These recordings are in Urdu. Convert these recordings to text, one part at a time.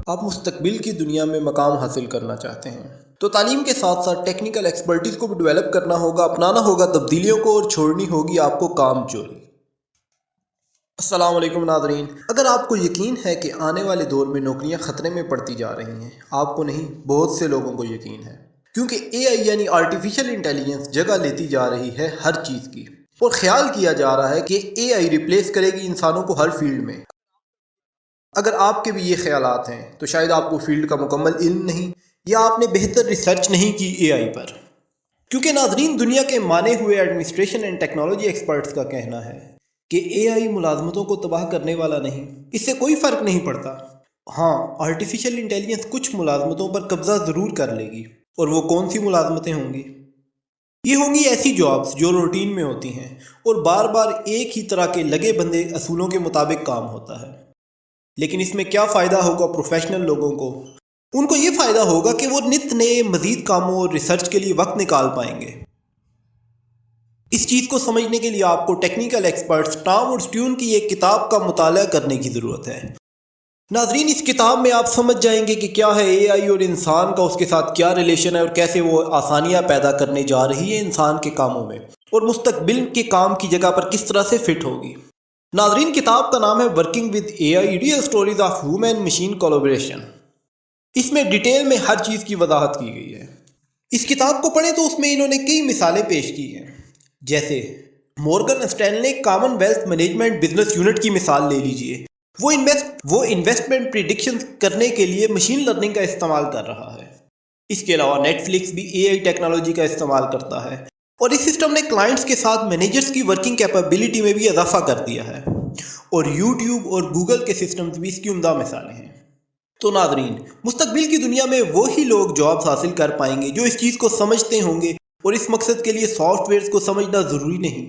آپ مستقبل کی دنیا میں مقام حاصل کرنا چاہتے ہیں تو تعلیم کے ساتھ ساتھ ٹیکنیکل ایکسپرٹیز کو بھی ڈیولپ کرنا ہوگا، اپنانا ہوگا تبدیلیوں کو، اور چھوڑنی ہوگی آپ کو کام چوری۔ السلام علیکم ناظرین، اگر آپ کو یقین ہے کہ آنے والے دور میں نوکریاں خطرے میں پڑتی جا رہی ہیں، آپ کو نہیں بہت سے لوگوں کو یقین ہے، کیونکہ اے آئی یعنی آرٹیفیشل انٹیلیجنس جگہ لیتی جا رہی ہے ہر چیز کی، اور خیال کیا جا رہا ہے کہ اے آئی ریپلیس کرے گی انسانوں کو ہر فیلڈ میں۔ اگر آپ کے بھی یہ خیالات ہیں تو شاید آپ کو فیلڈ کا مکمل علم نہیں، یا آپ نے بہتر ریسرچ نہیں کی اے آئی پر، کیونکہ ناظرین دنیا کے مانے ہوئے ایڈمنسٹریشن اینڈ ٹیکنالوجی ایکسپرٹس کا کہنا ہے کہ اے آئی ملازمتوں کو تباہ کرنے والا نہیں، اس سے کوئی فرق نہیں پڑتا۔ ہاں، آرٹیفیشل انٹیلیجنس کچھ ملازمتوں پر قبضہ ضرور کر لے گی، اور وہ کون سی ملازمتیں ہوں گی؟ یہ ہوں گی ایسی جابس جو روٹین میں ہوتی ہیں اور بار بار ایک ہی طرح کے لگے بندے اصولوں کے مطابق کام ہوتا ہے۔ لیکن اس میں کیا فائدہ ہوگا پروفیشنل لوگوں کو؟ ان کو یہ فائدہ ہوگا کہ وہ نت نئے مزید کاموں اور ریسرچ کے لیے وقت نکال پائیں گے۔ اس چیز کو سمجھنے کے لیے آپ کو ٹیکنیکل ایکسپرٹس ٹام اور سٹیون کی ایک کتاب کا مطالعہ کرنے کی ضرورت ہے۔ ناظرین، اس کتاب میں آپ سمجھ جائیں گے کہ کیا ہے اے آئی اور انسان کا اس کے ساتھ کیا ریلیشن ہے، اور کیسے وہ آسانیاں پیدا کرنے جا رہی ہے انسان کے کاموں میں، اور مستقبل کے کام کی جگہ پر کس طرح سے فٹ ہوگی۔ ناظرین، کتاب کا نام ہے working with A I, real stories of human machine collaboration. اس میں ڈیٹیل میں ہر چیز کی وضاحت کی گئی ہے۔ اس کتاب کو پڑھیں تو اس میں انہوں نے کئی مثالیں پیش کی ہیں، جیسے Morgan Stanley common wealth management business unit کی مثال لے لیجئے۔ وہ انویسٹمنٹ پریڈکشن کرنے کے لیے مشین لرننگ کا استعمال کر رہا ہے۔ اس کے علاوہ نیٹ فلکس بھی اے آئی ٹیکنالوجی کا استعمال کرتا ہے، اور اس سسٹم نے کلائنٹس کے ساتھ مینیجرز کی ورکنگ کیپیبلٹی میں بھی اضافہ کر دیا ہے، اور یوٹیوب اور گوگل کے سسٹمز بھی اس کی عمدہ مثالیں ہیں۔ تو ناظرین، مستقبل کی دنیا میں وہی لوگ جابز حاصل کر پائیں گے جو اس چیز کو سمجھتے ہوں گے، اور اس مقصد کے لیے سافٹ ویئرز کو سمجھنا ضروری نہیں،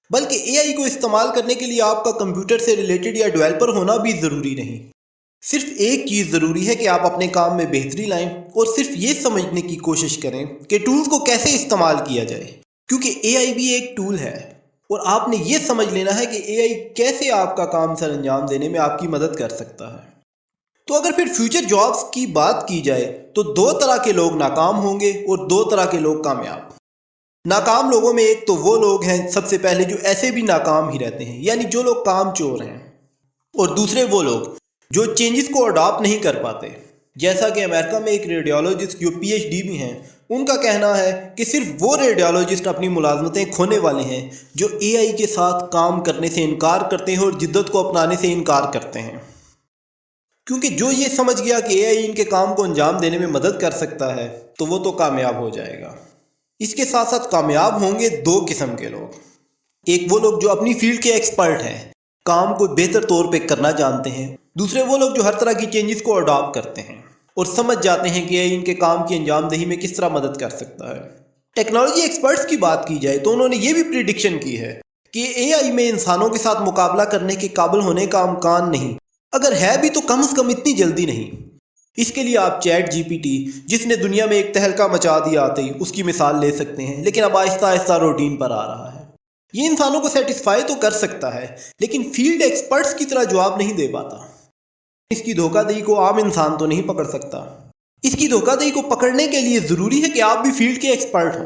بلکہ اے آئی کو استعمال کرنے کے لیے آپ کا کمپیوٹر سے ریلیٹڈ یا ڈیولپر ہونا بھی ضروری نہیں۔ صرف ایک چیز ضروری ہے کہ آپ اپنے کام میں بہتری لائیں، اور صرف یہ سمجھنے کی کوشش کریں کہ ٹولز کو کیسے استعمال کیا جائے، کیونکہ اے آئی بھی ایک ٹول ہے، اور آپ نے یہ سمجھ لینا ہے کہ اے آئی کیسے آپ کا کام سر انجام دینے میں آپ کی مدد کر سکتا ہے۔ تو اگر پھر فیوچر جابز کی بات کی جائے تو دو طرح کے لوگ ناکام ہوں گے اور دو طرح کے لوگ کامیاب۔ ناکام لوگوں میں ایک تو وہ لوگ ہیں سب سے پہلے جو ایسے بھی ناکام ہی رہتے ہیں، یعنی جو لوگ کام چور ہیں، اور دوسرے وہ لوگ جو چینجز کو اڈاپٹ نہیں کر پاتے، جیسا کہ امریکہ میں ایک ریڈیولوجسٹ جو پی ایچ ڈی بھی ہیں، ان کا کہنا ہے کہ صرف وہ ریڈیولوجسٹ اپنی ملازمتیں کھونے والے ہیں جو اے آئی کے ساتھ کام کرنے سے انکار کرتے ہیں اور جدت کو اپنانے سے انکار کرتے ہیں، کیونکہ جو یہ سمجھ گیا کہ اے آئی ان کے کام کو انجام دینے میں مدد کر سکتا ہے تو وہ تو کامیاب ہو جائے گا۔ اس کے ساتھ ساتھ کامیاب ہوں گے دو قسم کے لوگ۔ ایک وہ لوگ جو اپنی فیلڈ کے ایکسپرٹ ہیں، کام کو بہتر طور پہ کرنا جانتے ہیں۔ دوسرے وہ لوگ جو ہر طرح کی چینجز کو اڈاپٹ کرتے ہیں اور سمجھ جاتے ہیں کہ ان کے کام کی انجام دہی میں کس طرح مدد کر سکتا ہے۔ ٹیکنالوجی ایکسپرٹس کی بات کی جائے تو انہوں نے یہ بھی پریڈکشن کی ہے کہ اے آئی میں انسانوں کے ساتھ مقابلہ کرنے کے قابل ہونے کا امکان نہیں، اگر ہے بھی تو کم از کم اتنی جلدی نہیں۔ اس کے لیے آپ چیٹ جی پی ٹی، جس نے دنیا میں ایک تہلکہ مچا دیا آتے ہی، اس کی مثال لے سکتے ہیں، لیکن اب آہستہ آہستہ روٹین پر آ رہا ہے۔ یہ انسانوں کو سیٹسفائی تو کر سکتا ہے، لیکن فیلڈ ایکسپرٹس کی طرح جواب نہیں دے پاتا۔ اس کی دھوکہ دہی کو عام انسان تو نہیں پکڑ سکتا۔ اس کی دھوکہ دہی کو پکڑنے کے لیے ضروری ہے کہ آپ بھی فیلڈ کے ایکسپرٹ ہوں۔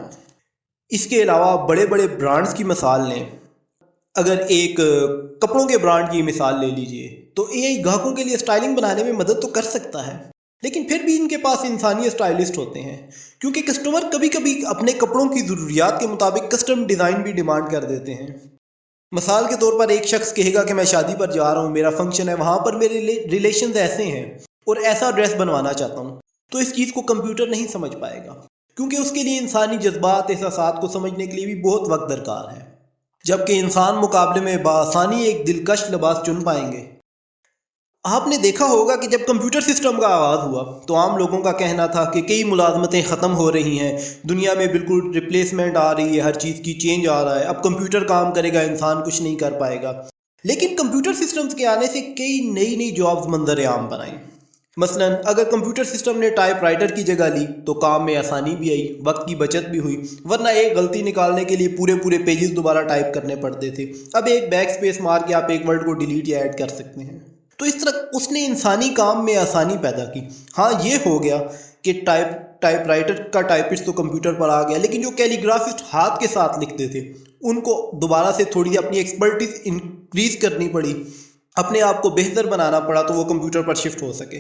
اس کے علاوہ بڑے بڑے برانڈز کی مثال لیں، اگر ایک کپڑوں کے برانڈ کی مثال لے لیجئے تو اے آئی گاہکوں کے لیے سٹائلنگ بنانے میں مدد تو کر سکتا ہے، لیکن پھر بھی ان کے پاس انسانی اسٹائلسٹ ہوتے ہیں، کیونکہ کسٹمر کبھی کبھی اپنے کپڑوں کی ضروریات کے مطابق کسٹم ڈیزائن بھی ڈیمانڈ کر دیتے ہیں۔ مثال کے طور پر ایک شخص کہے گا کہ میں شادی پر جا رہا ہوں، میرا فنکشن ہے، وہاں پر میرے ریلیشنز ایسے ہیں اور ایسا ڈریس بنوانا چاہتا ہوں، تو اس چیز کو کمپیوٹر نہیں سمجھ پائے گا، کیونکہ اس کے لیے انسانی جذبات، احساسات کو سمجھنے کے لیے بھی بہت وقت درکار ہے، جبکہ انسان مقابلے میں بآسانی ایک دلکش لباس چن پائیں گے۔ آپ نے دیکھا ہوگا کہ جب کمپیوٹر سسٹم کا آغاز ہوا تو عام لوگوں کا کہنا تھا کہ کئی ملازمتیں ختم ہو رہی ہیں، دنیا میں بالکل ریپلیسمنٹ آ رہی ہے، ہر چیز کی چینج آ رہا ہے، اب کمپیوٹر کام کرے گا، انسان کچھ نہیں کر پائے گا۔ لیکن کمپیوٹر سسٹمز کے آنے سے کئی نئی جابز منظر عام بنائیں۔ مثلا اگر کمپیوٹر سسٹم نے ٹائپ رائٹر کی جگہ لی تو کام میں آسانی بھی آئی، وقت کی بچت بھی ہوئی، ورنہ ایک غلطی نکالنے کے لیے پورے پیجز دوبارہ ٹائپ کرنے پڑتے تھے۔ اب ایک بیک سپیس مار کے آپ ایک ورڈ کو ڈیلیٹ یا ایڈ کر سکتے ہیں۔ تو اس طرح اس نے انسانی کام میں آسانی پیدا کی۔ ہاں یہ ہو گیا کہ ٹائپ رائٹر کا ٹائپسٹ تو کمپیوٹر پر آ گیا، لیکن جو کیلیگرافسٹ ہاتھ کے ساتھ لکھتے تھے ان کو دوبارہ سے تھوڑی اپنی ایکسپرٹیز انکریز کرنی پڑی، اپنے آپ کو بہتر بنانا پڑا تو وہ کمپیوٹر پر شفٹ ہو سکے۔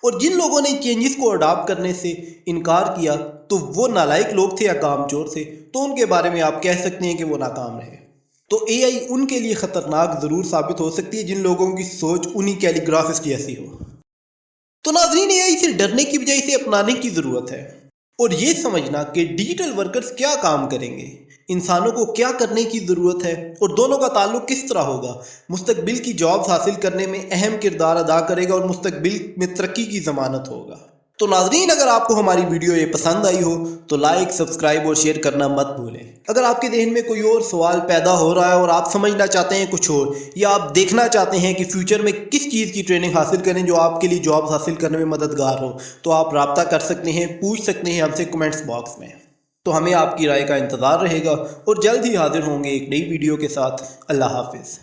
اور جن لوگوں نے چینجز کو اڈاپٹ کرنے سے انکار کیا تو وہ نالائق لوگ تھے یا کام چور تھے، تو ان کے بارے میں آپ کہہ سکتے ہیں کہ وہ ناکام رہے۔ تو اے آئی ان کے لیے خطرناک ضرور ثابت ہو سکتی ہے جن لوگوں کی سوچ انہی کیلیگرافسٹ جیسی ہو۔ تو ناظرین، اے آئی سے ڈرنے کی بجائے اسے اپنانے کی ضرورت ہے، اور یہ سمجھنا کہ ڈیجیٹل ورکرز کیا کام کریں گے، انسانوں کو کیا کرنے کی ضرورت ہے، اور دونوں کا تعلق کس طرح ہوگا، مستقبل کی جابز حاصل کرنے میں اہم کردار ادا کرے گا اور مستقبل میں ترقی کی ضمانت ہوگا۔ تو ناظرین، اگر آپ کو ہماری ویڈیو یہ پسند آئی ہو تو لائک، سبسکرائب اور شیئر کرنا مت بھولیں۔ اگر آپ کے ذہن میں کوئی اور سوال پیدا ہو رہا ہے اور آپ سمجھنا چاہتے ہیں کچھ اور، یا آپ دیکھنا چاہتے ہیں کہ فیوچر میں کس چیز کی ٹریننگ حاصل کریں جو آپ کے لیے جابز حاصل کرنے میں مددگار ہو، تو آپ رابطہ کر سکتے ہیں، پوچھ سکتے ہیں ہم سے کمنٹس باکس میں۔ تو ہمیں آپ کی رائے کا انتظار رہے گا، اور جلد ہی حاضر ہوں گے ایک نئی ویڈیو کے ساتھ۔ اللہ حافظ۔